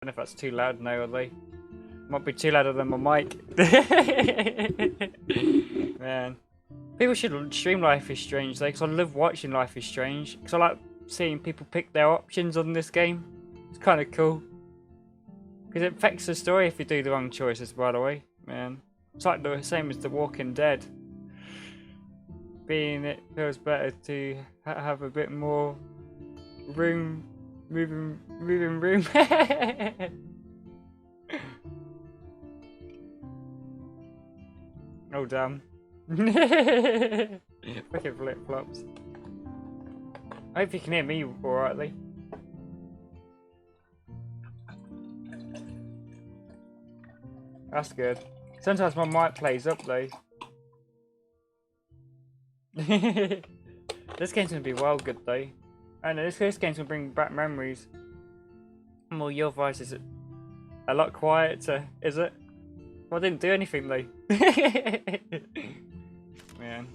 know if that's too loud now, are they? Might be too louder than my mic. Man. People should stream Life is Strange though, because I love watching Life is Strange. Because I like seeing people pick their options on this game. It's kind of cool. Because it affects the story if you do the wrong choices, by the way. Man. It's like the same as The Walking Dead. Being it feels better to have a bit more room, moving room. Oh damn. Fucking flip flops. I hope you can hear me alrightly. That's good. Sometimes my mic plays up though. This game's gonna be well good though. I know this game's gonna bring back memories. Well, your voice is a lot quieter, is it? Well, I didn't do anything though. Man.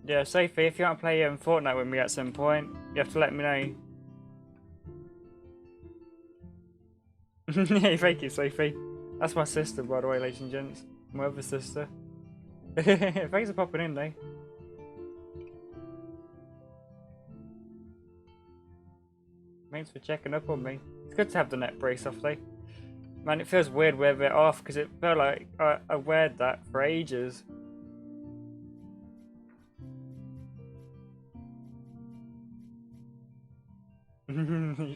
Yeah, Sophie, if you want to play Fortnite with me at some point, you have to let me know. Thank you, Sophie. That's my sister, by the way, ladies and gents. My other sister. Thanks for popping in, though. Thanks for checking up on me. It's good to have the net brace off, though. Man, it feels weird with it off, because it felt like I weared that for ages.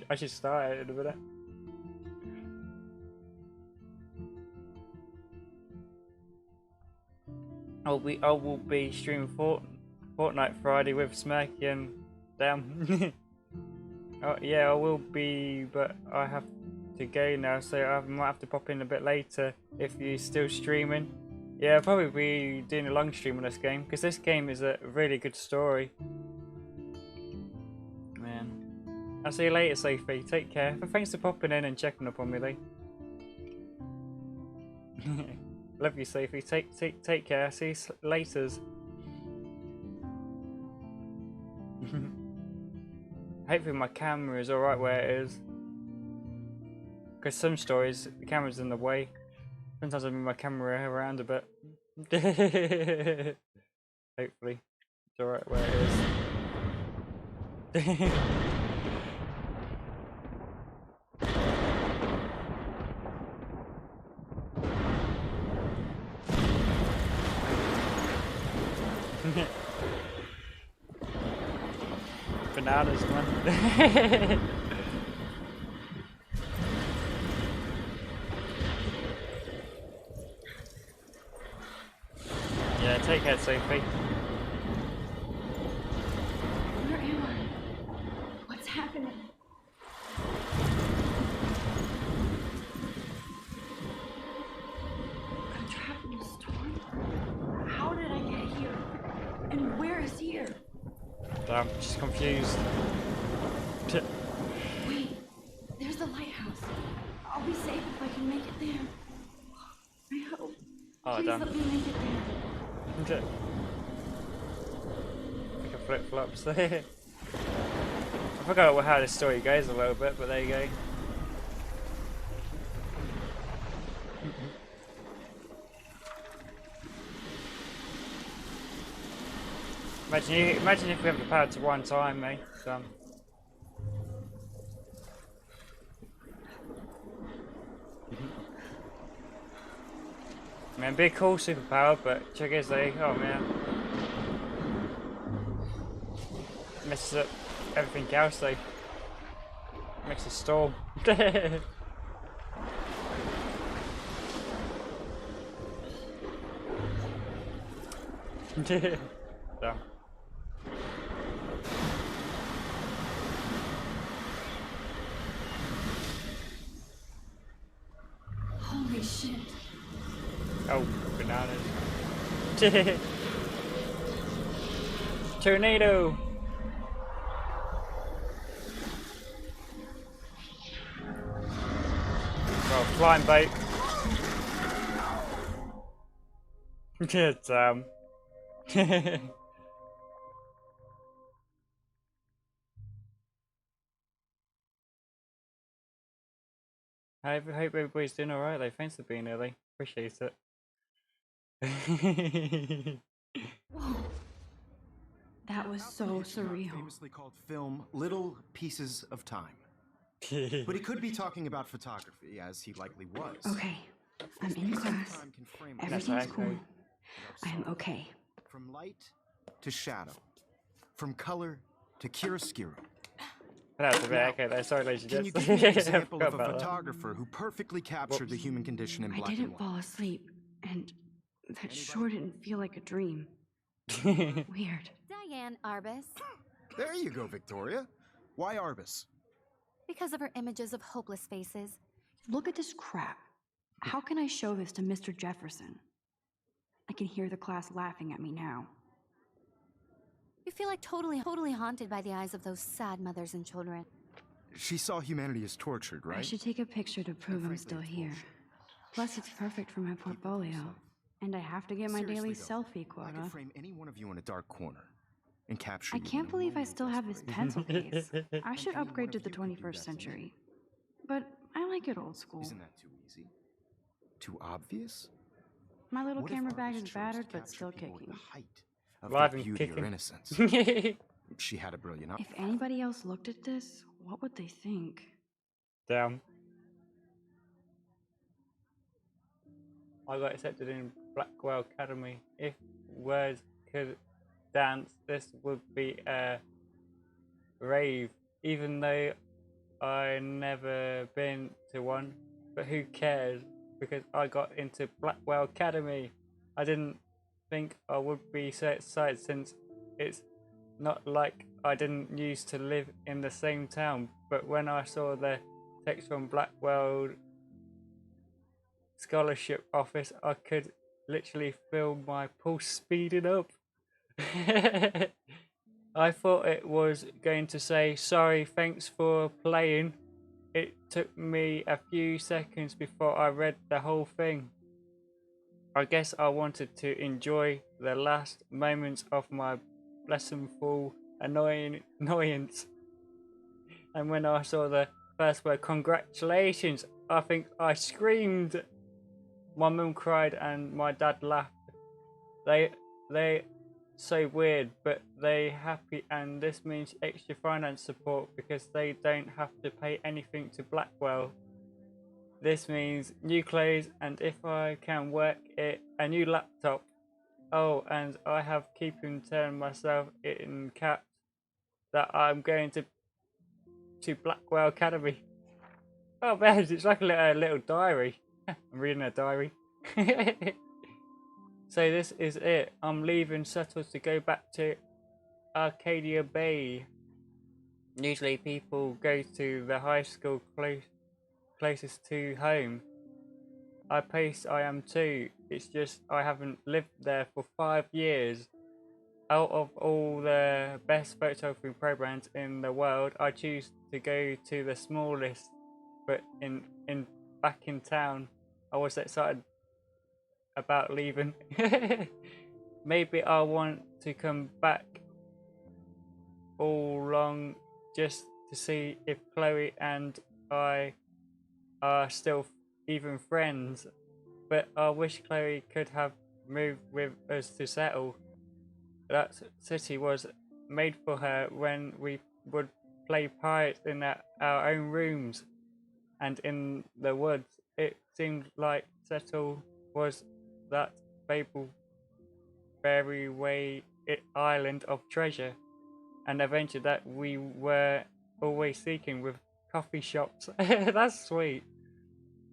I should start it in a minute. I will be streaming Fortnite Friday with Smacky and damn. Oh, yeah, I will be, but I have to go now, so I might have to pop in a bit later if you're still streaming. Yeah, I'll probably be doing a long stream on this game, because this game is a really good story. Man. I'll see you later, Sophie. Take care. But thanks for popping in and checking up on me, though. Love you, Sophie. Take care. See you later. Hopefully my camera is alright where it is. Because some stories, the camera's in the way. Sometimes I move my camera around a bit. Hopefully it's alright where it is. Bananas, man. Yeah, take care, Sophie. Where am I? What's happening? I'm trapped in a storm? How did I get here? And where is here? I'm just confused. Wait, there's the lighthouse. I'll be safe if I can make it there. I hope. Oh, Please damn. let me make it there. Okay. Like a flip flops there. I forgot how this story goes a little bit, but there you go. Imagine if we have the power to one time, mate. So, man, be a cool superpower, but check it out, oh man, messes up everything else. Though makes a storm. Damn. Holy shit. Oh, bananas. Tornado! Oh, flying boat. Damn. I hope everybody's doing alright though. Thanks for being early. Appreciate it. Whoa. That was so Hitchcock surreal. famously called film little pieces of time. But he could be talking about photography, as he likely was. Okay, I'm in Pieces of class. time can frame Everything's okay. cool. I am Without okay. From light to shadow, from color to chiaroscuro. That's a bit Now, okay there. Sorry, ladies and Can you gents. give me an example Forgot of a about that. photographer who perfectly captured the human condition in I black and didn't white? fall asleep, and that sure didn't feel like a dream. Weird. Diane Arbus, There you go, Victoria. Why Arbus? because of her images of hopeless faces. Look at this crap. How can I show this to Mr. Jefferson? I can hear the class laughing at me now. You feel like totally haunted by the eyes of those sad mothers and children. She saw humanity as tortured, right? I should take a picture to prove I'm still here. Plus, it's perfect for my portfolio. And I have to get my daily Seriously, selfie though, I quota. could frame any one of you in a dark corner and capture I you in can't a believe I moment of still have this desperation. pencil case. I should any one upgrade to of the you could do 21st that to century. me. But I like it old school. Isn't that too easy? Too obvious? My little What if camera bag Arbus is chose to battered but capture still people at kicking. the height of Live their and beauty kicking. or innocence? She had a brilliant eye. If anybody else looked at this, what would they think? Damn. I got accepted in Blackwell Academy. If words could dance, this would be a rave. Even though I never been to one, but who cares? Because I got into Blackwell Academy. I didn't think I would be so excited since it's not like I didn't used to live in the same town. But when I saw the text from Blackwell Scholarship Office, I could literally feel my pulse speeding up. I thought it was going to say, sorry, thanks for playing. It took me a few seconds before I read the whole thing. I guess I wanted to enjoy the last moments of my blissful annoyance. And when I saw the first word, congratulations, I think I screamed. My mum cried and my dad laughed. They so weird, but they happy, and this means extra finance support because they don't have to pay anything to Blackwell. This means new clothes, and if I can work it, a new laptop. Oh, and I have keeping telling myself in caps that I'm going to Blackwell Academy. Oh man, it's like a little diary. I'm reading a diary. So this is it. I'm leaving Settle to go back to Arcadia Bay. Usually people go to the high school closest to home. I am too. It's just I haven't lived there for 5 years. Out of all the best photography programs in the world, I choose to go to the smallest. But back in town, I was excited about leaving. Maybe I want to come back all along just to see if Chloe and I are still even friends. But I wish Chloe could have moved with us to Settle. That city was made for her when we would play pirates in our own rooms and in the woods. It seemed like Settle was that fable fairy way island of treasure and adventure that we were always seeking with coffee shops. That's sweet.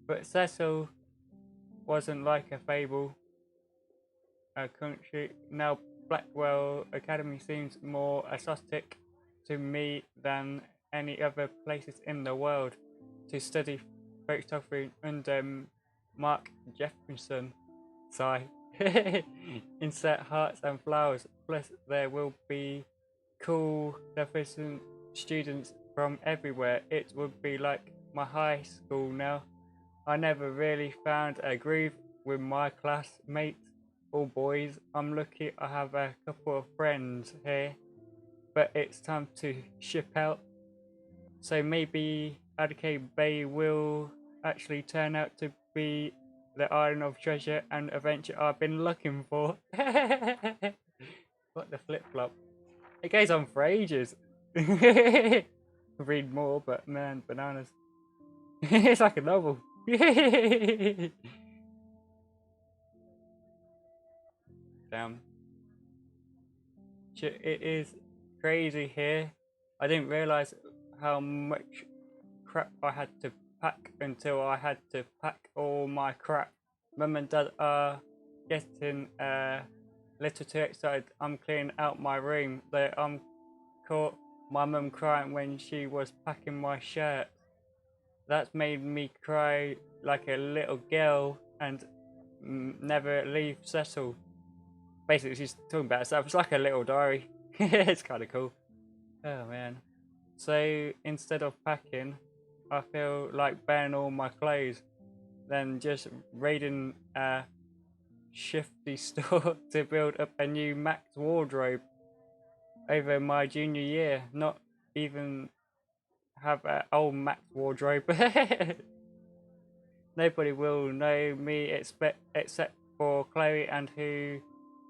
But Cecil wasn't like a fable. A country now Blackwell Academy seems more exotic to me than any other places in the world to study photography under Mark Jefferson. Sigh. Insert hearts and flowers. Plus, there will be cool, deficient students from everywhere. It would be like my high school now. I never really found a groove with my classmates, all boys. I'm lucky I have a couple of friends here, but it's time to ship out. So maybe Arcade Bay will actually turn out to be the island of treasure and adventure I've been looking for. What the flip-flop? It goes on for ages. Read more, but man, bananas. It's like a novel. Damn. It is crazy here. I didn't realize how much crap I had to pack until I had to pack all my crap. Mum and Dad are getting a little too excited. I'm cleaning out my room. I'm caught my mum crying when she was packing my shirt. That's made me cry like a little girl and never leave Cecil. Basically, she's talking about herself. It's like a little diary. It's kind of cool. Oh man. So instead of packing, I feel like burning all my clothes, then just raiding a shifty store to build up a new max wardrobe over my junior year. Not even have an old max wardrobe. Nobody will know me except for Chloe, and who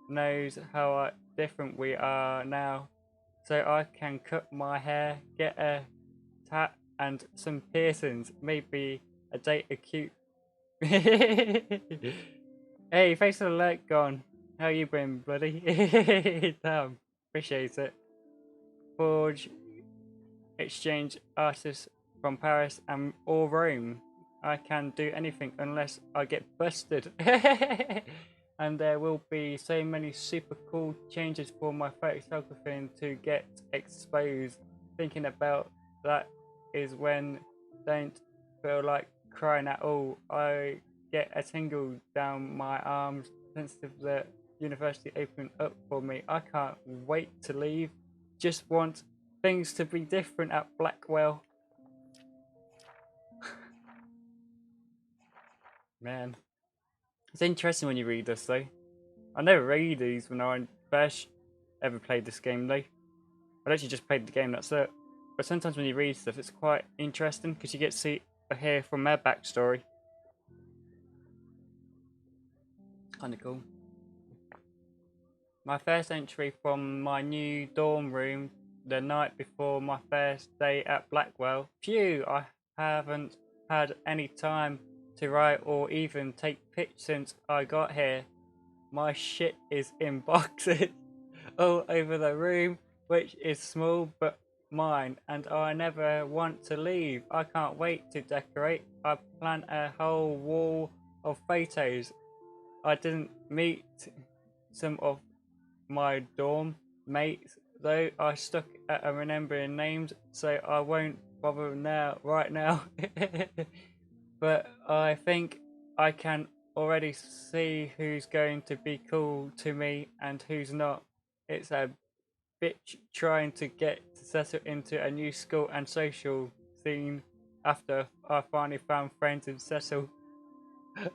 knows how different we are now. So I can cut my hair, get a tat and some piercings, maybe a date a cute. Hey, thanks for the like, gone. How you been, bloody? Damn, appreciate it. Forge exchange artists from Paris and or Rome. I can do anything unless I get busted. And there will be so many super cool changes for my photography to get exposed. Thinking about that is when don't feel like crying at all. I get a tingle down my arms since the university opened up for me. I can't wait to leave. Just want things to be different at Blackwell. Man, it's interesting when you read this though. I never read these when I first ever played this game though. I actually just played the game, that's it. But sometimes when you read stuff, it's quite interesting because you get to see or hear from their backstory. Kinda cool. My first entry from my new dorm room the night before my first day at Blackwell. Phew, I haven't had any time to write or even take pics since I got here. My shit is in boxes all over the room, which is small but mine, and I never want to leave. I can't wait to decorate. I plan a whole wall of photos. I didn't meet some of my dorm mates, though I stuck at remembering names, so I won't bother right now. But I think I can already see who's going to be cool to me and who's not. It's a bitch trying to get settled into a new school and social scene after I finally found friends in Cecil.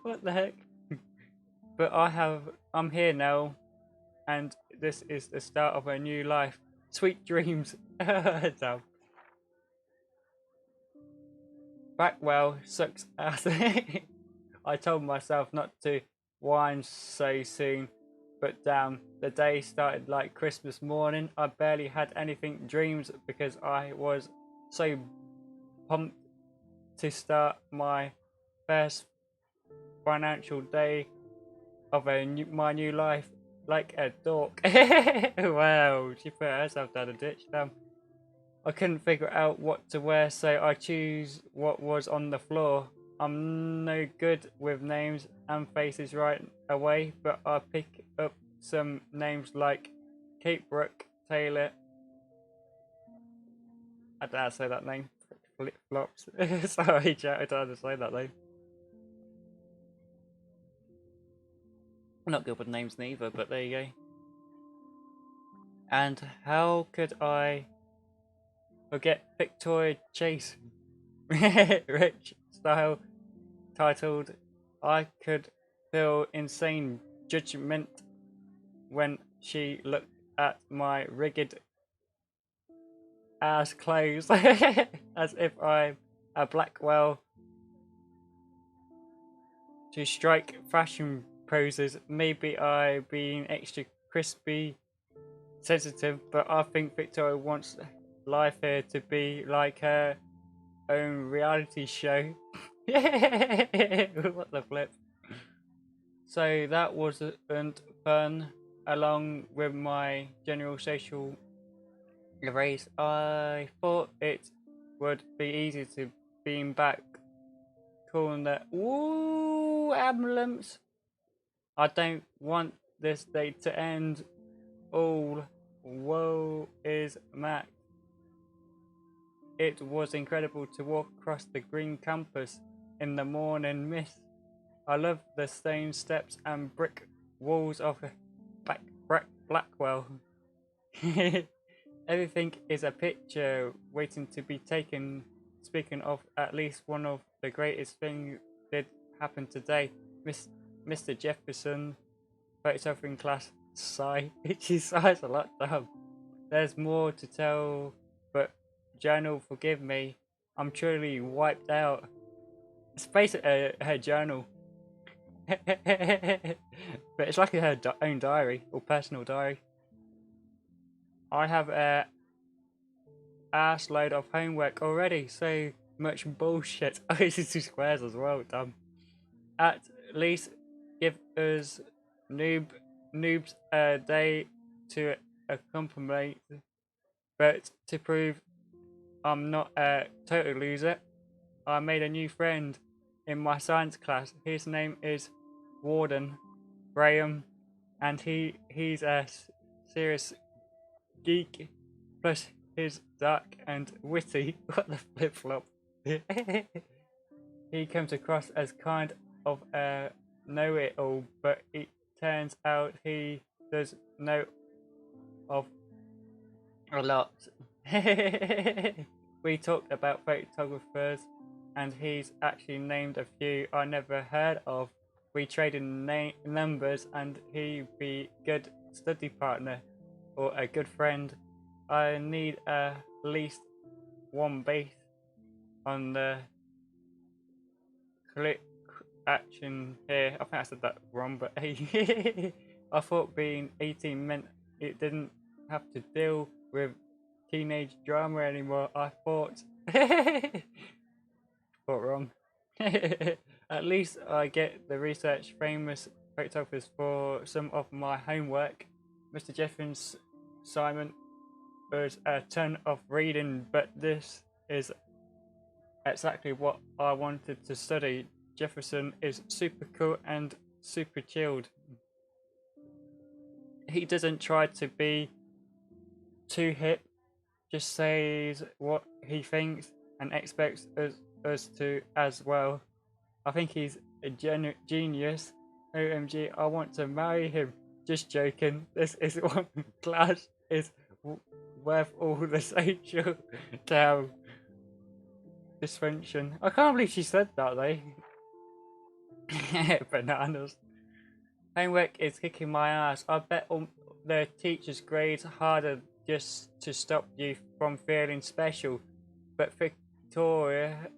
What the heck? But I'm here now, and this is the start of a new life. Sweet dreams. Damn. Blackwell sucks ass. I told myself not to whine so soon, but damn, the day started like Christmas morning. I barely had anything dreams because I was so pumped to start my first financial day of my new life like a dork. Wow, she put herself down a ditch. Damn. I couldn't figure out what to wear, so I choose what was on the floor. I'm no good with names and faces right away, but I pick up some names like Kate Brooke Taylor. I don't know how to say that name. Flip flops. Sorry, chat. I don't know how to say that name. I'm not good with names neither, but there you go. And how could I forget Victoria Chase? Rich style titled I could feel insane judgment when she looked at my rigged ass clothes as if I'm a Blackwell to strike fashion poses. Maybe I being extra crispy sensitive, but I think Victoria wants life here to be like her own reality show. What the flip? So that wasn't fun. Along with my general social race, I thought it would be easy to beam back, calling that ooh ambulance. I don't want this day to end. All woe is Mac. It was incredible to walk across the green campus in the morning mist. I love the stone steps and brick walls of Blackwell. Everything is a picture waiting to be taken. Speaking of, at least one of the greatest things did happen today. Mr. Jefferson, 37 in class, sigh. She sighs a lot, damn. There's more to tell, but journal, forgive me. I'm truly wiped out. It's basically her journal. But it's like her own diary, or personal diary. I have a ass load of homework already, so much bullshit. Oh, this is 2 squares as well, dumb. At least give us noobs a day to accommodate, but to prove I'm not a total loser, I made a new friend in my science class. His name is Warden Graham, and he's a serious geek, plus he's dark and witty. What the flip flop? He comes across as kind of a know-it-all, but it turns out he does know of a lot. We talked about photographers, and he's actually named a few I never heard of. We traded numbers, and he'd be good study partner or a good friend. I need at least one base on the click action here. I think I said that wrong, but hey, I thought being 18 meant it didn't have to deal with teenage drama anymore. I thought wrong. At least I get the research famous photographers for some of my homework. Mr. Jeffins Simon was a ton of reading, but this is exactly what I wanted to study. Jefferson is super cool and super chilled. He doesn't try to be too hip, just says what he thinks and expects us to as well. I think he's a genius. OMG, I want to marry him. Just joking. This is one class is worth all the social damn dysfunction. I can't believe she said that though. Bananas. Homework is kicking my ass. I bet all the teachers' grades harder just to stop you from feeling special. But Victoria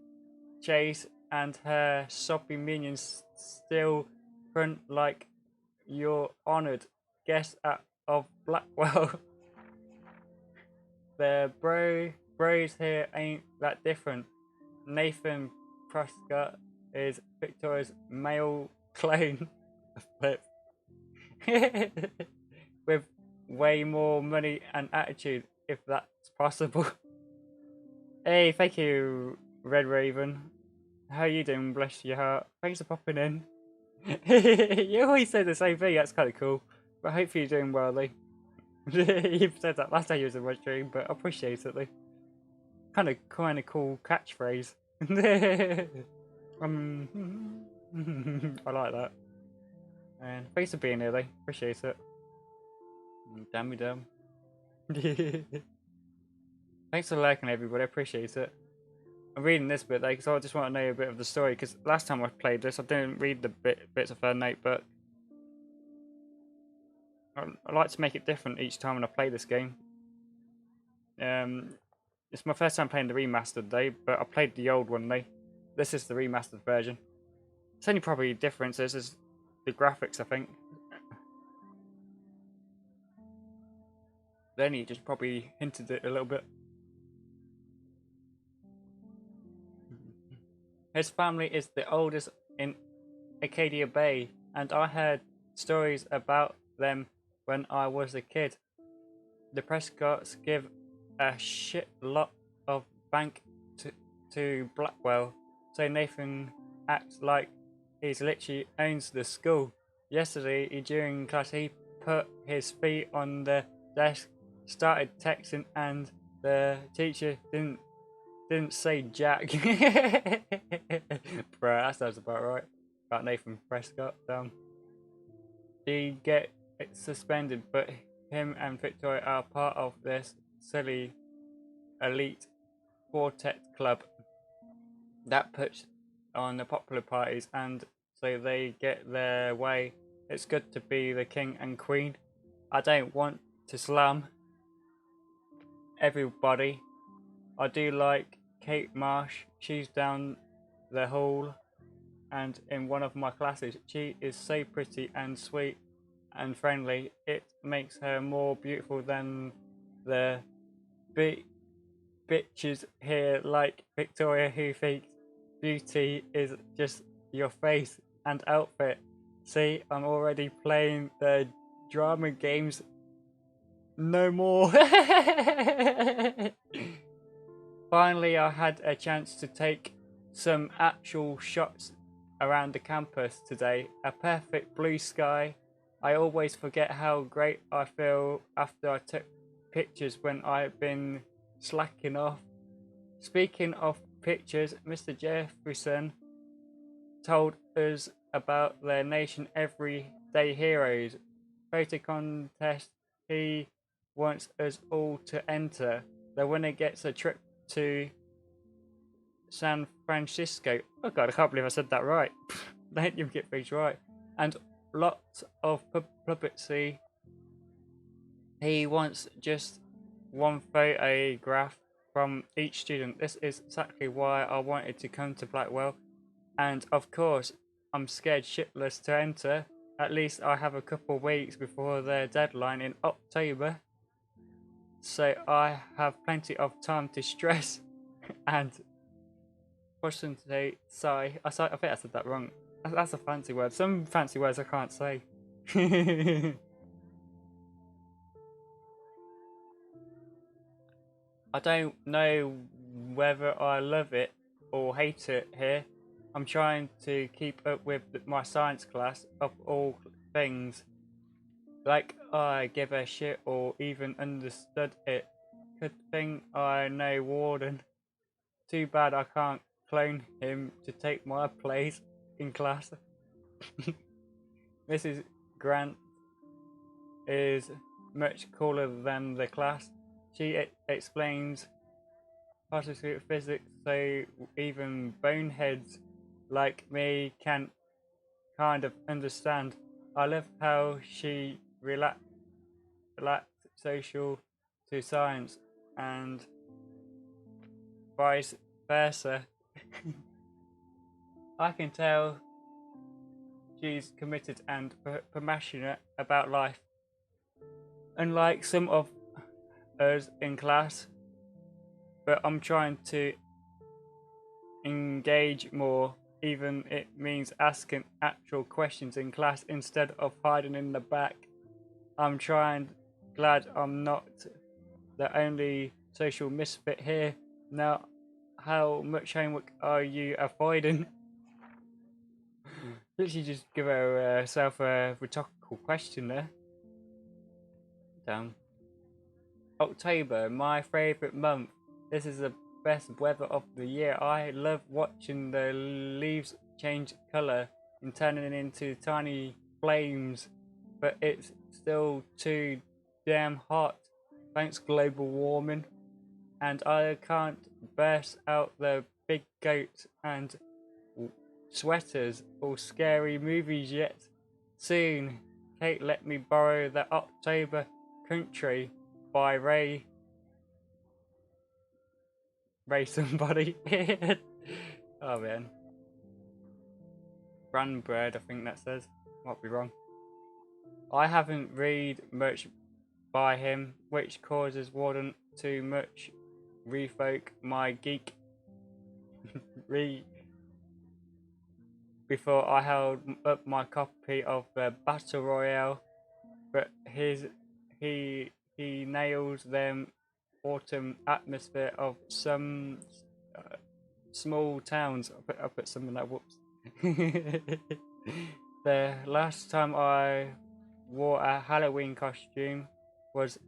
Chase and her soppy minions still front like you're honoured guest of Blackwell. The bros here ain't that different. Nathan Prescott is Victoria's male clone. Flip. With way more money and attitude, if that's possible. Hey, thank you, Red Raven. How you doing, bless your heart? Thanks for popping in. You always say the same thing, that's kind of cool. But hopefully you're doing well, Lee. You've said that last time you was in my stream, but I appreciate it, Lee. Kind of cool catchphrase. I like that. And thanks for being here, Lee. Appreciate it. Damn me damn. Thanks for liking, everybody. I appreciate it. I'm reading this bit though because I just want to know a bit of the story, because last time I played this I didn't read the bits of her notebook. I like to make it different each time when I play this game. It's my first time playing the remastered though, but I played the old one though. This is the remastered version. It's only probably differences is the graphics, I think. Then he just probably hinted it a little bit. His family is the oldest in Acadia Bay, and I heard stories about them when I was a kid. The Prescotts give a shit lot of bank to Blackwell, so Nathan acts like he's literally owns the school. Yesterday, during class, he put his feet on the desk, started texting, and the teacher didn't say jack. Bruh, that sounds about right. About Nathan Prescott. He get suspended, but him and Victoria are part of this silly elite quartet club that puts on the popular parties, and so they get their way. It's good to be the king and queen. I don't want to slam everybody. I do like Kate Marsh. She's down the hall and in one of my classes. She is so pretty and sweet and friendly. It makes her more beautiful than the bitches here like Victoria who thinks beauty is just your face and outfit. See, I'm already playing the drama games. No more. Finally, I had a chance to take some actual shots around the campus today. A perfect blue sky. I always forget how great I feel after I took pictures when I've been slacking off. Speaking of pictures, Mr. Jefferson told us about their nation everyday heroes photo contest he wants us all to enter. The winner gets a trip to San Francisco. Oh god, I can't believe I said that right. Don't even get things right. And lots of publicity. He wants just one photograph from each student. This is exactly why I wanted to come to Blackwell. And of course, I'm scared shitless to enter. At least I have a couple weeks before their deadline in October. So I have plenty of time to stress and concentrate. I think I said that wrong. That's a fancy word. Some fancy words I can't say. I don't know whether I love it or hate it here. I'm trying to keep up with my science class of all things. Like I give a shit or even understood it. Good thing I know Warden. Too bad I can't clone him to take my place in class. Mrs. Grant is much cooler than the class. She explains particle physics so even boneheads like me can kind of understand. I love how she relaxed social to science and vice versa. I can tell she's committed and passionate about life. Unlike some of us in class, but I'm trying to engage more, even it means asking actual questions in class instead of hiding in the back. I'm glad I'm not the only social misfit here. Now, how much homework are you avoiding? Literally just give herself a rhetorical question there. Damn. October, my favourite month. This is the best weather of the year. I love watching the leaves change colour and turning into tiny flames, but it's still too damn hot. Thanks global warming. And I can't burst out the big goats and sweaters or scary movies yet. Soon, Kate let me borrow the October Country by Ray somebody. Oh man. Brandbird, I think that says. Might be wrong. I haven't read much by him, which causes Warden to much revoke my geek before I held up my copy of the Battle Royale, but he nails them autumn atmosphere of some small towns. I put some in that. Whoops. The last time I wore a Halloween costume was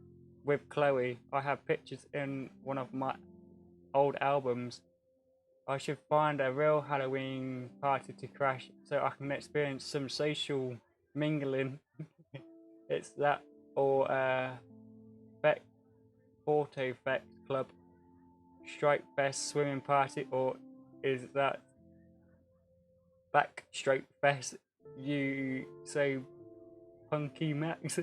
with Chloe. I have pictures in one of my old albums. I should find a real Halloween party to crash so I can experience some social mingling. It's that or Auto Fest Club, Strike Fest swimming party, or is that Backstroke Fest? You say Punky Max?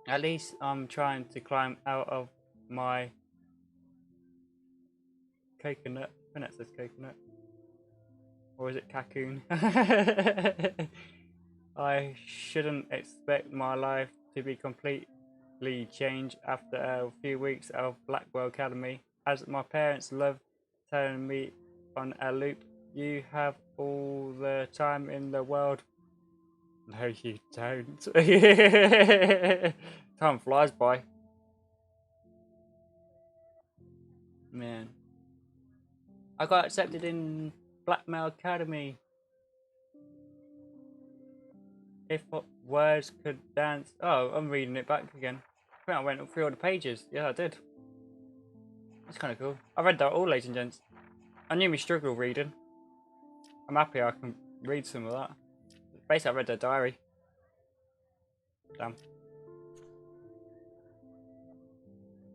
At least I'm trying to climb out of my coconut. I think that says coconut. Or is it cocoon? I shouldn't expect my life to be completely changed after a few weeks of Blackwell Academy, as my parents love telling me on a loop, you have all the time in the world. No, you don't. Time flies by. Man. I got accepted in Blackmail Academy. If words could dance. Oh, I'm reading it back again. I think I went through all the pages. Yeah, I did. That's kind of cool. I read that all, ladies and gents. I knew me struggle reading. I'm happy I can read some of that. Basically, I read their diary. Damn.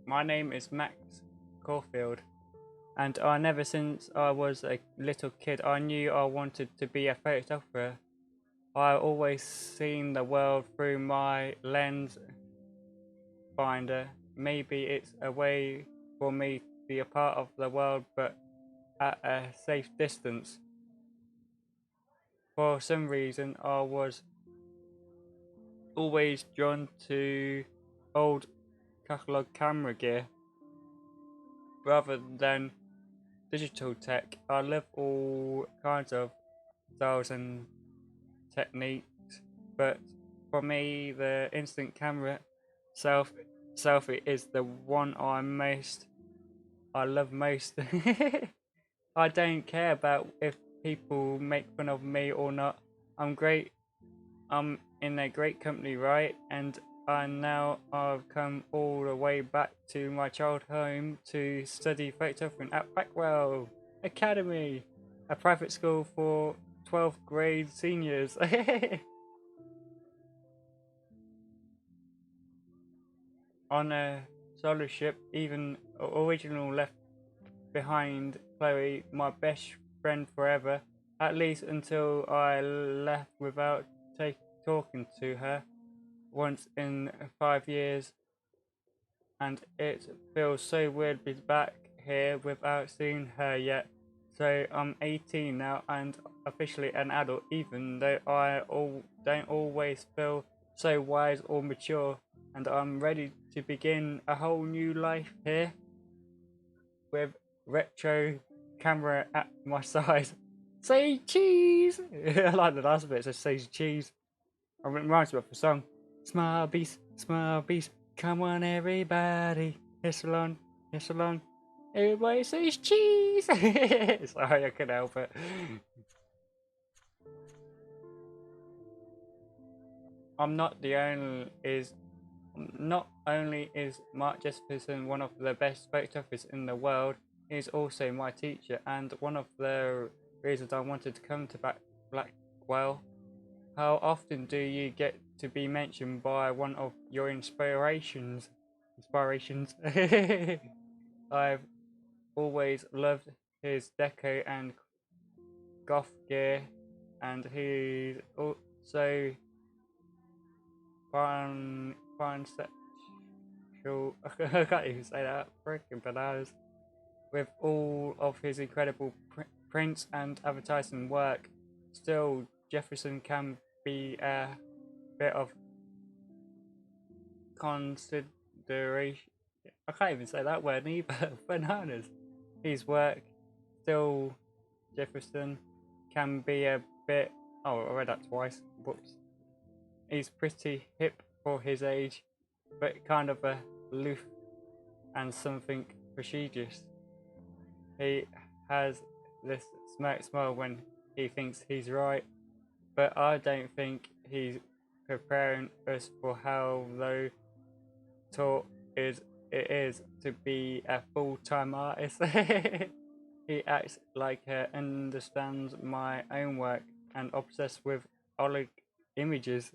My name is Max Caulfield, and I never since I was a little kid I knew I wanted to be a photographer. I always seen the world through my lens finder. Maybe it's a way for me to be a part of the world, but at a safe distance. For some reason, I was always drawn to old catalog camera gear rather than digital tech. I love all kinds of styles and techniques, but for me, the instant camera selfie is the one I love most. I don't care about if people make fun of me or not. I'm in a great company, right? And now I've come all the way back to my child home to study photography at Blackwell Academy, a private school for 12th grade seniors. On a scholarship, even original left behind Chloe, my best friend forever, at least until I left without talking to her once in 5 years, and it feels so weird to be back here without seeing her yet. So I'm 18 now and officially an adult, even though don't always feel so wise or mature, and I'm ready to begin a whole new life here with retro camera at my side. Say cheese! I like the last bit, it says say cheese. It reminds me of the song. Small beast, come on everybody. Hiss along. Everybody says cheese! Sorry, I couldn't help it. Not only is Mark Jesperson one of the best photographers in the world, he's also my teacher and one of the reasons I wanted to come to Blackwell. How often do you get to be mentioned by one of your inspirations? I've always loved his deco and goth gear, and he's also sexual. I can't even say that. Freaking bananas. With all of his incredible print and advertising work. Still, Jefferson can be a bit of consideration. I can't even say that word either. Bananas. His work, still, Jefferson can be a bit. Oh, I read that twice. Whoops. He's pretty hip for his age, but kind of aloof and something prestigious. He has this smirk smile when he thinks he's right, but I don't think he's preparing us for how low taught it is to be a full-time artist. He acts like he understands my own work and obsessed with old images.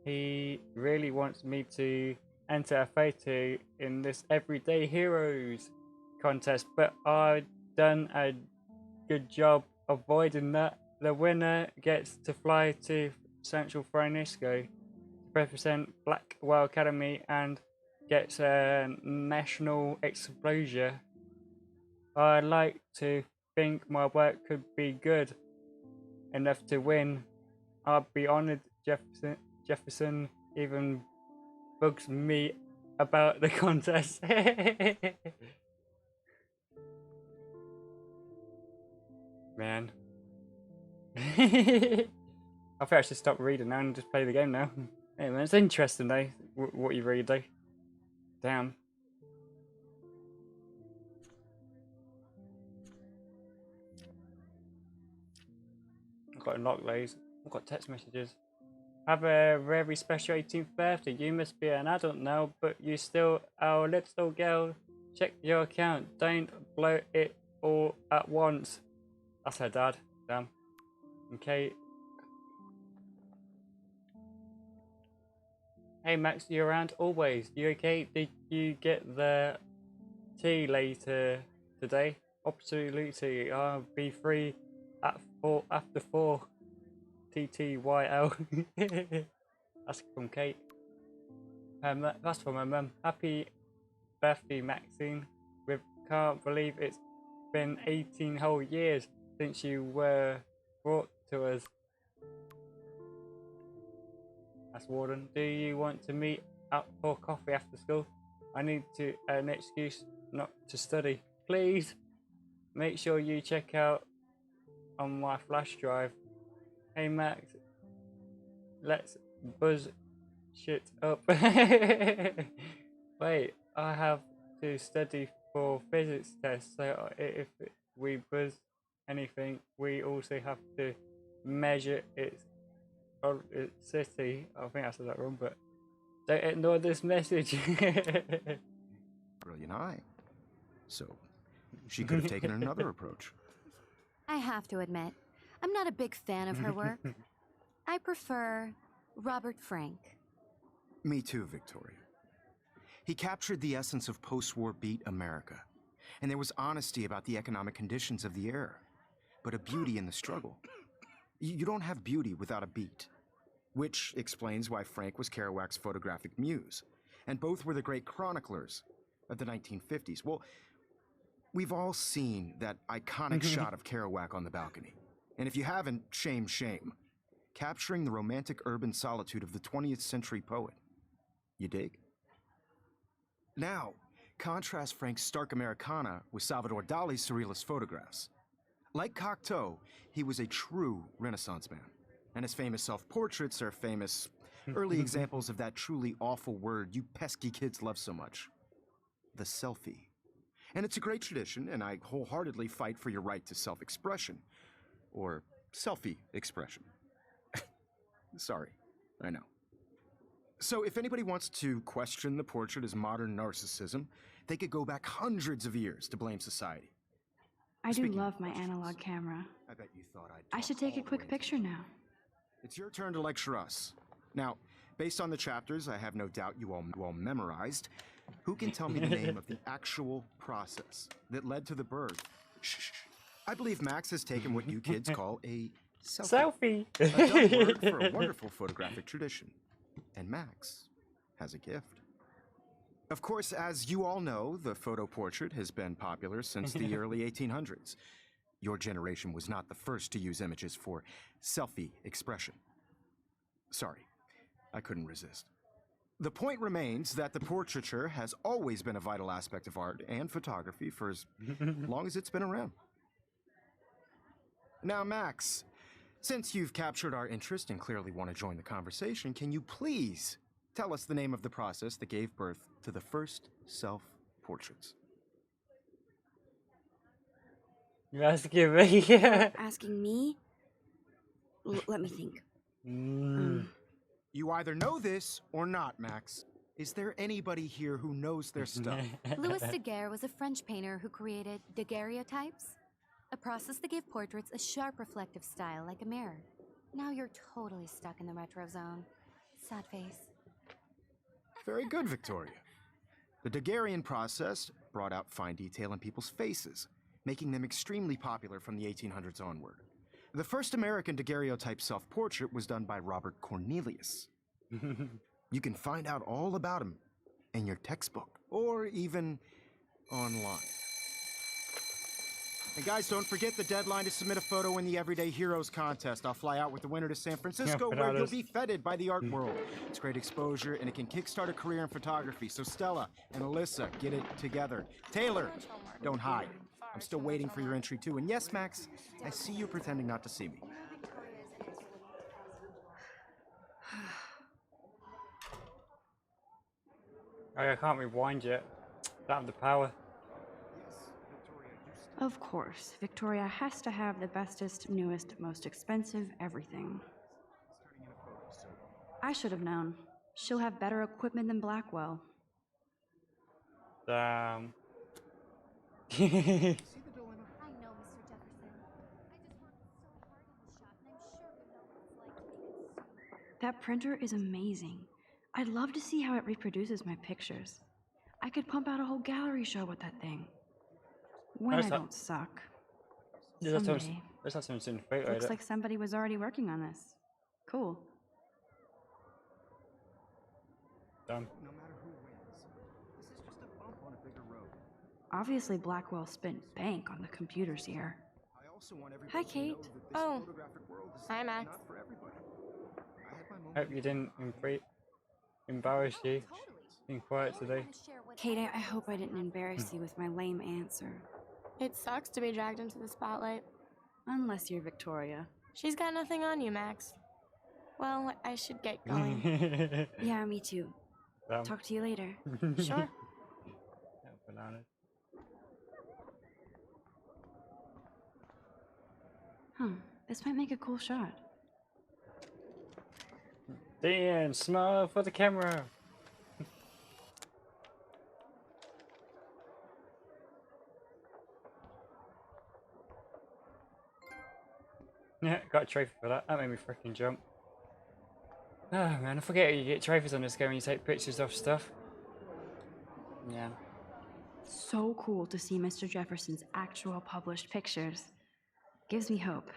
He really wants me to enter a photo in this Everyday Heroes contest, but I've done a good job avoiding that. The winner gets to fly to Central Francisco to represent Blackwell Academy and gets a national exposure. I like to think my work could be good enough to win. I'd be honored. Jefferson even bugs me about the contest. Man. I think I should stop reading now and just play the game now. Hey man, it's interesting though, what you read though. Damn. I've got unlocked those. I've got text messages. Have a very special 18th birthday. You must be an adult now, but you still our little girl. Check your account. Don't blow it all at once. That's her dad. Damn. Okay. Hey Max, you around? Always. You okay? Did you get the tea later today? Absolutely. I'll be free at 4 after 4. TTYL. That's from Kate. That's from my mum. Happy birthday, Maxine. We can't believe it's been 18 whole years since you were brought to us. That's Warden. Do you want to meet up for coffee after school? I need an excuse not to study. Please make sure you check out on my flash drive. Hey Max, let's buzz shit up. Wait, I have to study for physics tests, so if we buzz anything, we also have to measure its city. I think I said that wrong, but don't ignore this message. Brilliant eye. So, she could have taken another approach. I have to admit, I'm not a big fan of her work. I prefer Robert Frank. Me too, Victoria. He captured the essence of post-war beat America, and there was honesty about the economic conditions of the era, but a beauty in the struggle. You don't have beauty without a beat, which explains why Frank was Kerouac's photographic muse, and both were the great chroniclers of the 1950s. Well, we've all seen that iconic shot of Kerouac on the balcony. And if you haven't, shame, shame. Capturing the romantic urban solitude of the 20th century poet. You dig? Now, contrast Frank's stark Americana with Salvador Dali's surrealist photographs. Like Cocteau, he was a true Renaissance man. And his famous self-portraits are famous early examples of that truly awful word you pesky kids love so much. The selfie. And it's a great tradition, and I wholeheartedly fight for your right to self-expression. Or selfie expression. Sorry, I know. So if anybody wants to question the portrait as modern narcissism, they could go back hundreds of years to blame society. I do love my analog camera. I bet you thought I should take a quick picture now. It's your turn to lecture us. Now, based on the chapters I have no doubt you all memorized, who can tell me the name of the actual process that led to the birth? Shh. I believe Max has taken what you kids call a selfie. A dumb word for a wonderful photographic tradition. And Max has a gift. Of course, as you all know, the photo portrait has been popular since the early 1800s. Your generation was not the first to use images for selfie expression. Sorry, I couldn't resist. The point remains that the portraiture has always been a vital aspect of art and photography for as long as it's been around. Now, Max, since you've captured our interest and clearly want to join the conversation, can you please tell us the name of the process that gave birth to the first self-portraits? You're asking me? Yeah. Asking me? Let me think. You either know this or not, Max. Is there anybody here who knows their stuff? Louis Daguerre was a French painter who created daguerreotypes, a process that gave portraits a sharp reflective style like a mirror. Now you're totally stuck in the retro zone. Sad face. Very good, Victoria. The Daguerrean process brought out fine detail in people's faces, making them extremely popular from the 1800s onward. The first American daguerreotype self-portrait was done by Robert Cornelius. You can find out all about him in your textbook, or even online. And guys, don't forget the deadline to submit a photo in the Everyday Heroes contest. I'll fly out with the winner to San Francisco, where you'll be feted by the art world. It's great exposure, and it can kickstart a career in photography. So Stella and Alyssa, get it together. Taylor, don't hide. I'm still waiting for your entry too. And yes, Max, I see you pretending not to see me. I can't rewind yet. Don't have the power. Of course, Victoria has to have the bestest, newest, most expensive everything. I should have known. She'll have better equipment than Blackwell. Damn. I know, Mr. Jefferson. I just worked so hard on the shot, and I'm sure you know what it's like to be consumed. That printer is amazing. I'd love to see how it reproduces my pictures. I could pump out a whole gallery show with that thing. When I don't suck. Someday. Let's have some soon photo. Looks like somebody was already working on this. Cool. Damn. No matter who wins, this is just a bump on a bigger road. Obviously, Blackwell spent bank on the computers here. I also want everybody Hi, to know Kate. that this Oh. photographic world is Hi, Max. not for everybody. I had my moments. Hope you didn't embarrass you. Being quiet today. Kate, I hope I didn't embarrass you with my lame answer. It sucks to be dragged into the spotlight. Unless you're Victoria. She's got nothing on you, Max. Well, I should get going. Yeah, me too. Damn. Talk to you later. Sure. Bananas. This might make a cool shot. Dan, smile for the camera. Yeah, got a trophy for that. That made me freaking jump. Oh man, I forget you get trophies on this game when you take pictures of stuff. Yeah. So cool to see Mr. Jefferson's actual published pictures. Gives me hope.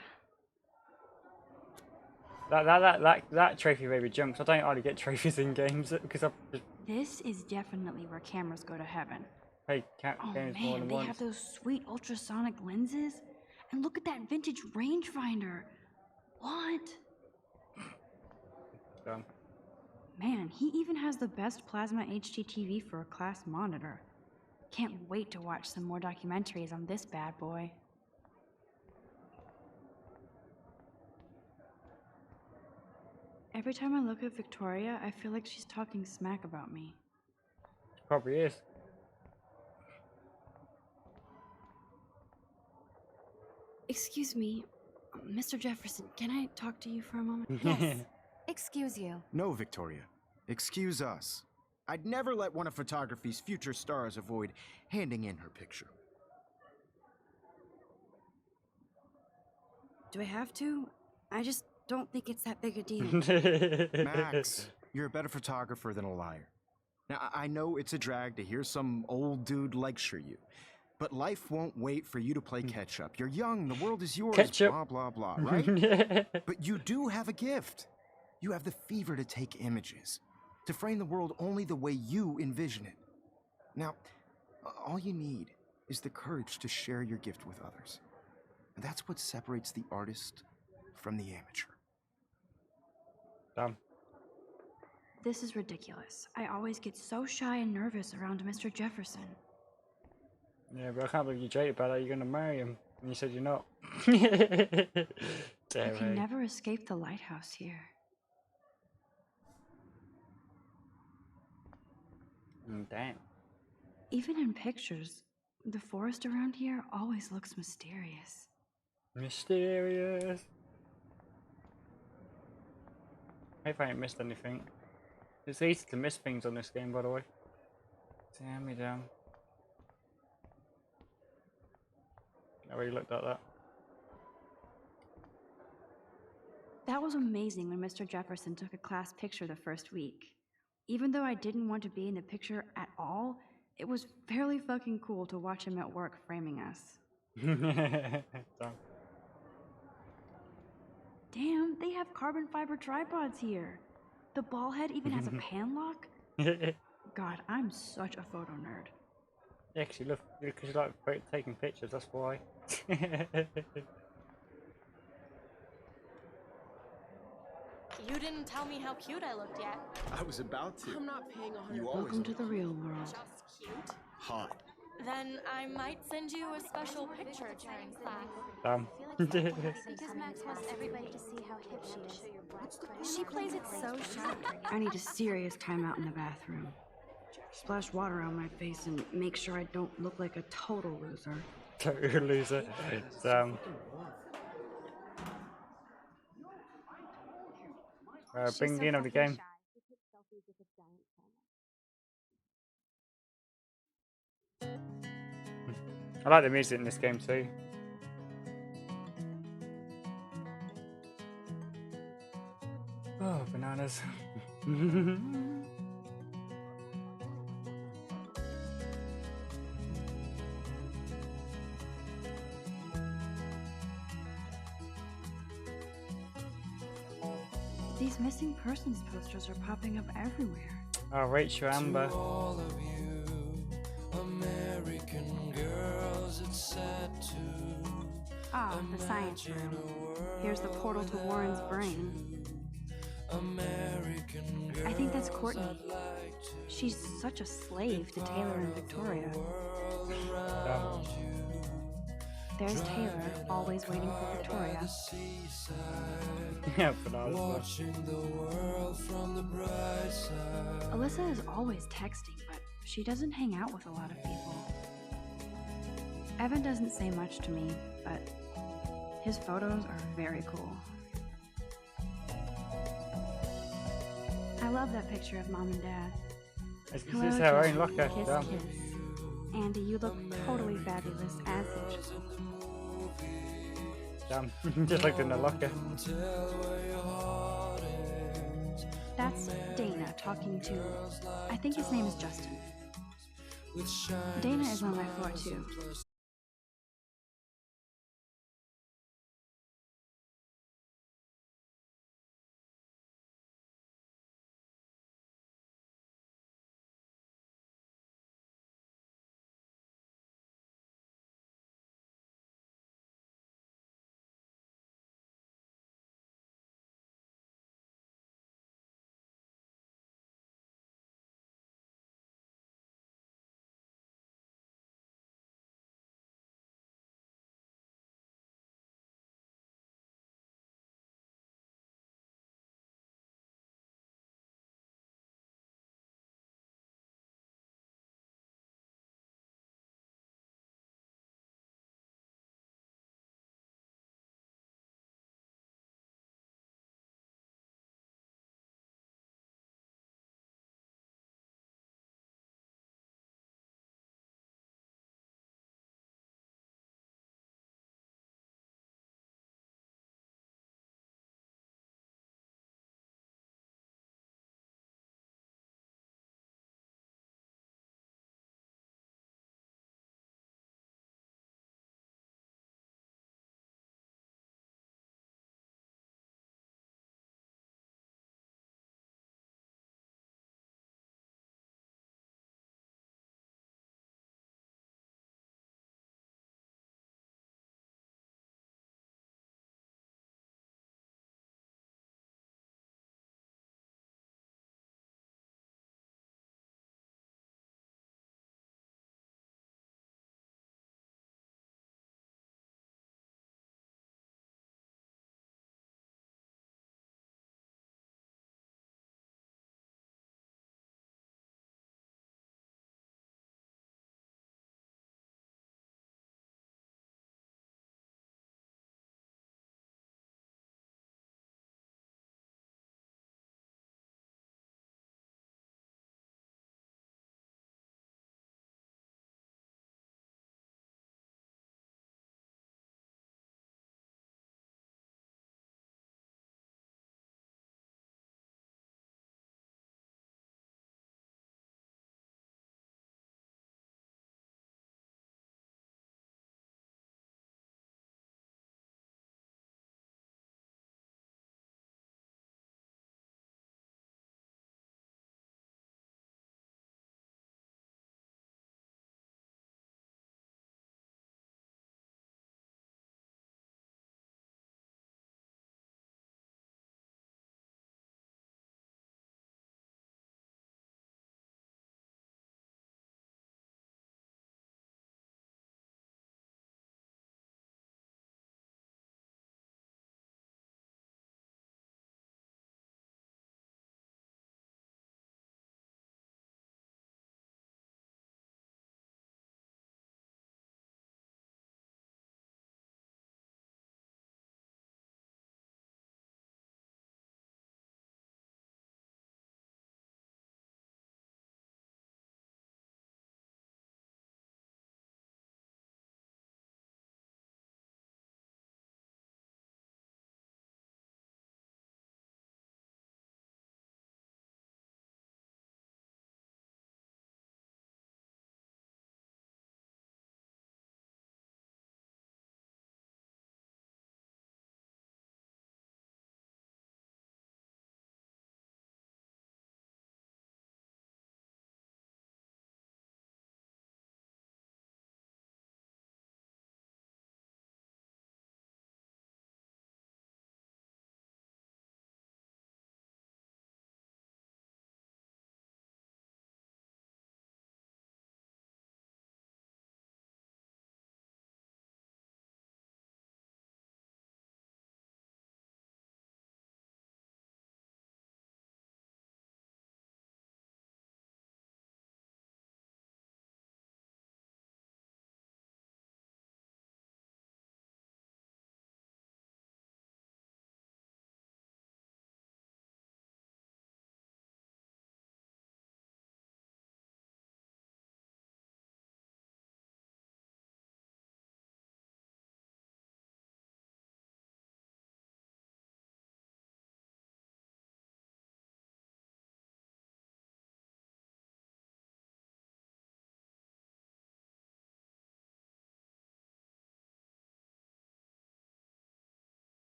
That trophy made me jump. 'Cause I don't hardly get trophies in games because I just This is definitely where cameras go to heaven. play Oh games more man, than they once. have those sweet ultrasonic lenses. And look at that vintage rangefinder. What? Dumb. Man, he even has the best plasma HDTV for a class monitor. Can't wait to watch some more documentaries on this bad boy. Every time I look at Victoria, I feel like she's talking smack about me. Probably is. Excuse me, Mr. Jefferson, can I talk to you for a moment? Yes. Excuse you. No, Victoria. Excuse us. I'd never let one of photography's future stars avoid handing in her picture. Do I have to? I just don't think it's that big a deal. Max, you're a better photographer than a liar. Now, I know it's a drag to hear some old dude lecture you, but life won't wait for you to play catch-up. You're young, the world is yours, Catch-up. blah, blah, blah, right? But you do have a gift. You have the fever to take images, to frame the world only the way you envision it. Now, all you need is the courage to share your gift with others. And that's what separates the artist from the amateur. Damn. This is ridiculous. I always get so shy and nervous around Mr. Jefferson. Yeah, but I can't believe you jaded about that. You're gonna marry him, and you said you're not. I Damn. can never escape the lighthouse here. Damn. Even in pictures, the forest around here always looks mysterious. Mysterious. I hope I ain't missed anything. It's easy to miss things on this game, by the way. Damn me down. I already looked at that. That was amazing when Mr. Jefferson took a class picture the first week. Even though I didn't want to be in the picture at all, it was fairly fucking cool to watch him at work framing us. Damn, they have carbon fiber tripods here. The ball head even has a pan lock. God, I'm such a photo nerd. Yeah, because you like taking pictures, that's why. You didn't tell me how cute I looked yet. I was about to. I'm not paying 100. You always Welcome to the real world. Just cute. hot. Then I might send you a special picture during class. Damn. Because Max wants everybody to see how hip she is. She plays it so sharp. I need a serious timeout in the bathroom. Splash water on my face and make sure I don't look like a total loser. Total loser. Damn. Bring the end of the game. I like the music in this game too. Oh, bananas. These missing persons posters are popping up everywhere. Oh, Rachel Amber. All of you American girls, it's sad to Ah, the science room. Here's the portal to Warren's brain. American girls. I think that's Courtney. She's such a slave to Taylor and Victoria. Damn. There's Taylor, always waiting for Victoria. Yeah, bananas. Watching the world from the bright side. Alyssa is always texting, but she doesn't hang out with a lot of people. Evan doesn't say much to me, but his photos are very cool. I love that picture of Mom and Dad. This Hello, is her own Jesse. locker. Kiss, Damn. kiss. Andy, you look totally fabulous as usual. Damn. Just looked in the locker. That's Dana talking to, I think his name is Justin. Dana is on my floor too.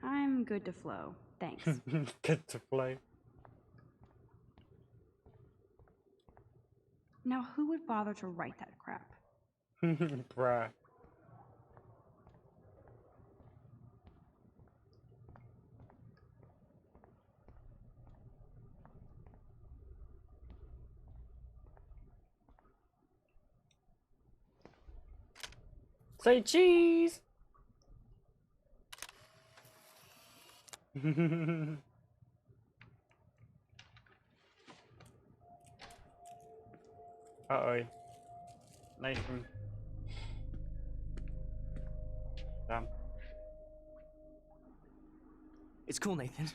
I'm good to flow. Thanks. Good to play. Now, who would bother to write that crap? Bruh. Say cheese! Uh-oh. Nathan. Damn. It's cool, Nathan.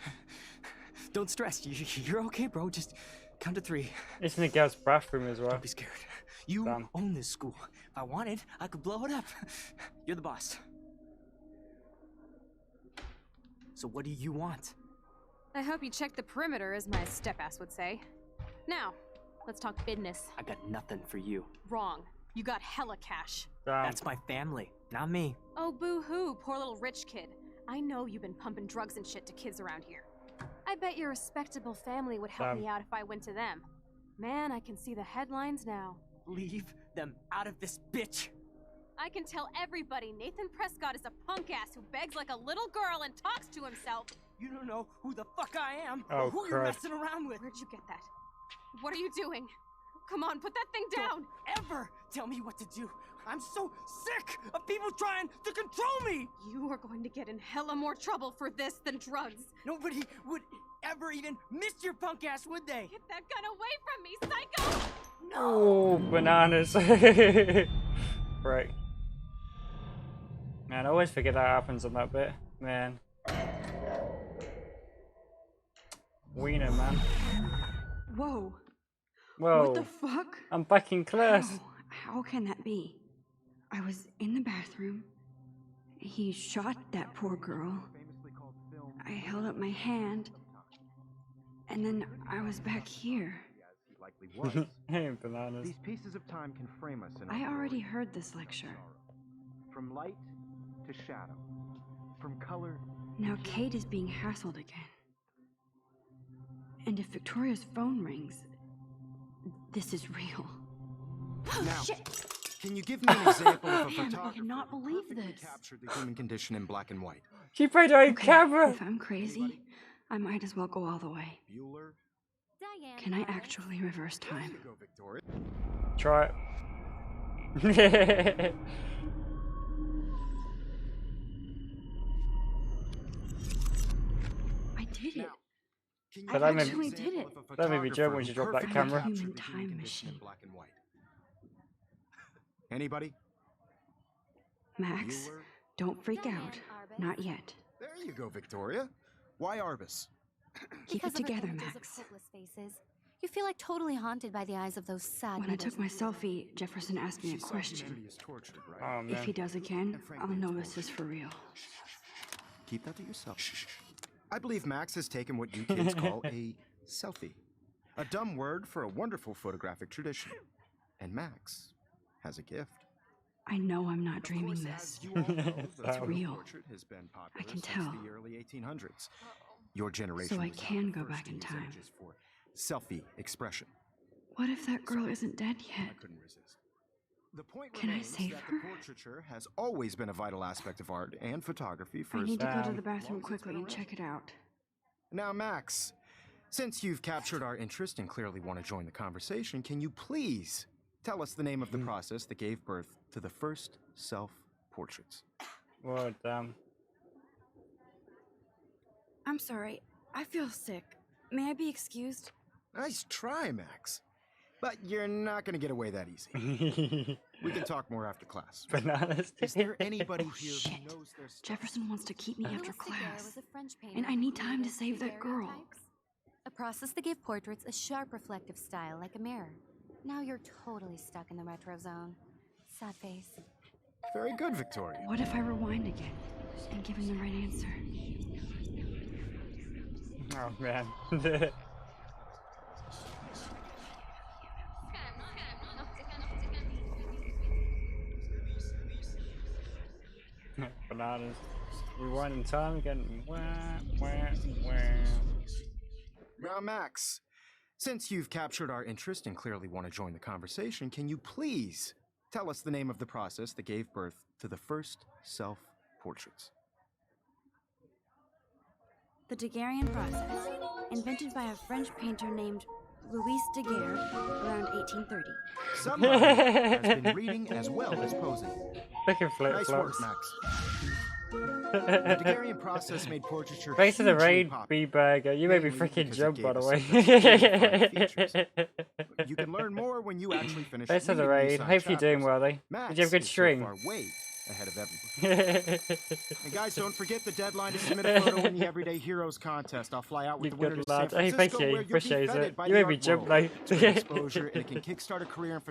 Don't stress. You're okay, bro. Just count to 3. It's in the girl's bathroom as well. Don't be scared. You Damn. own this school. If I wanted, I could blow it up. You're the boss. So what do you want? I hope you checked the perimeter, as my step-ass would say. Now, let's talk business. I got nothing for you. Wrong. You got hella cash. Damn. That's my family, not me. Oh, boo-hoo, poor little rich kid. I know you've been pumping drugs and shit to kids around here. I bet your respectable family would help me out if I went to them. Man, I can see the headlines now. Leave them out of this bitch. I can tell everybody Nathan Prescott is a punk ass who begs like a little girl and talks to himself. You don't know who the fuck I am Oh, or who you're Christ. messing around with. Where'd you get that? What are you doing? Come on, put that thing down! Don't ever tell me what to do. I'm so sick of people trying to control me. You are going to get in hella more trouble for this than drugs. Nobody would ever even miss your punk ass, would they? Get that gun away from me, psycho! Oh, bananas. Right. Man, I always forget that happens on that bit. Man. Wiener, man. Whoa. Whoa. What the fuck? I'm back in class. How can that be? I was in the bathroom. He shot that poor girl. I held up my hand. And then I was back here. Hey, bananas. These pieces of time can frame us in our I already glory. heard this lecture. From light to shadow, from color. Now Kate is being hassled again. And if Victoria's phone rings, this is real. Now, Shit! can you give me an example of a Man, I photographer cannot who believe perfectly this. captured the human condition in black and white? She played her own Okay, camera. if I'm crazy, I might as well go all the way. Bueller. Diane. Can I Morris. actually reverse time? There you go, Victoria. Try it. I did it. Can you But give that me made- an actually did example it. of a That made me joke when photographer she who dropped that perfectly camera. captured Human the time human condition in machine. black and white? Anybody? Max, Bueller? don't freak Diane out. Arbus. Not yet. There you go, Victoria. Why Arbus? Keep Because it of her together, images of Max. hopeless faces. You feel like totally haunted by the eyes of those sad When I took my mothers. selfie, Jefferson asked me a She saw question. humanity is tortured, right? Oh, If man. he does again, And frankly, I'll know it's this is for real. Keep that to yourself. I believe Max has taken what you kids call a selfie. A dumb word for a wonderful photographic tradition. And Max has a gift. I know I'm not Of dreaming course, this. as you all know, the It's photo real. portrait has been popular I can since tell. the early 1800s. Your generation So I was not can the go first back to in use time. images for selfie expression. What if that girl isn't dead yet? I couldn't resist. The point Can I remains save that her? the portraiture has always been a vital aspect of art and photography for I need to go to Sam. the bathroom Long as it's quickly been and check it out. Now, Max, since you've captured our interest and clearly want to join the conversation, can you please tell us the name of the process that gave birth to the first self-portraits? Well, damn. I'm sorry. I feel sick. May I be excused? Nice try, Max. But you're not going to get away that easy. We can talk more after class. Bananas. Is there anybody Oh, here shit. who knows their stuff? Jefferson wants to keep me after Louis Daguerre class. was a French painter And I who need time to created save that girl. daguerreotypes, a process that gave portraits a sharp reflective style like a mirror. Now you're totally stuck in the retro zone. Sad face. Very good, Victoria. What if I rewind again and give him the right answer? Oh, man. Bananas. Rewinding time again. Wah, wah, wah. Now, Max, since you've captured our interest and clearly want to join the conversation, can you please tell us the name of the process that gave birth to the first self-portraits? The Daguerrean process, invented by a French painter named Louis Daguerre around 1830. Somebody has been reading as well as posing. Looking flip Nice flops. work, Max. The Daguerrean process made portraiture Thanks to the hugely raid, popular, B-Bagger. You made me mainly freaking because it jump, gave by the the way. subject real-defined features. You can learn more when you actually finish Thanks for the reading these raid. signed Hope you're doing chapters. well, though. Max Did you have a good is stream? So far way ahead of everybody. And guys, don't forget the deadline to submit a photo in the Everyday Heroes contest. I'll fly out with You the winner good to San lad. Hey, Francisco, thank you. where you'll be Appreciate feted it. by You the made me art jump, world. though. It's great exposure, and it can kickstart a career in photography.